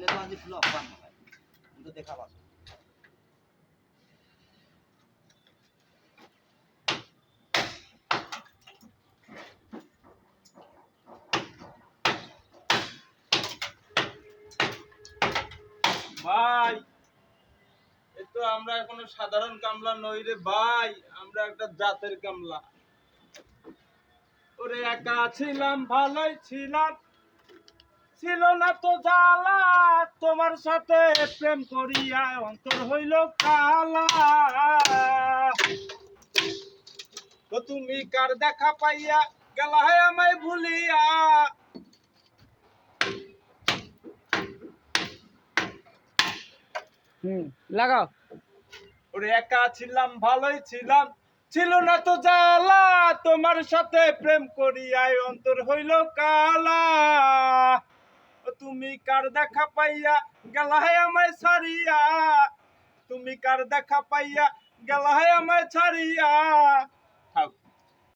তাহলে তো আজ ফ্লপ বান ভাই কিন্তু দেখা পাবো ভাই এ তো আমরা কোনো সাধারণ কামলা নই রে ভাই, আমরা একটা জাতের কামলা। ওরে একা ছিলাম ভালোই ছিলাম, ছিল না তো জ্বালা, তোমার সাথে প্রেম করিয়া অন্তর হইল কালা। তো তুমি কার দেখা পাইয়া গেলা হে আমায় ভুলিয়া। লাগাও। ওরে একা ছিলাম ভালোই ছিলাম, ছিল না তো জ্বালা, তোমার সাথে প্রেম করিয়াই অন্তর হইল কালা। ও তুমি কার দেখা পাইয়া গেলা হে আমায় ছাড়িয়া, তুমি কার দেখা পাইয়া গেলা হে আমায় ছাড়িয়া।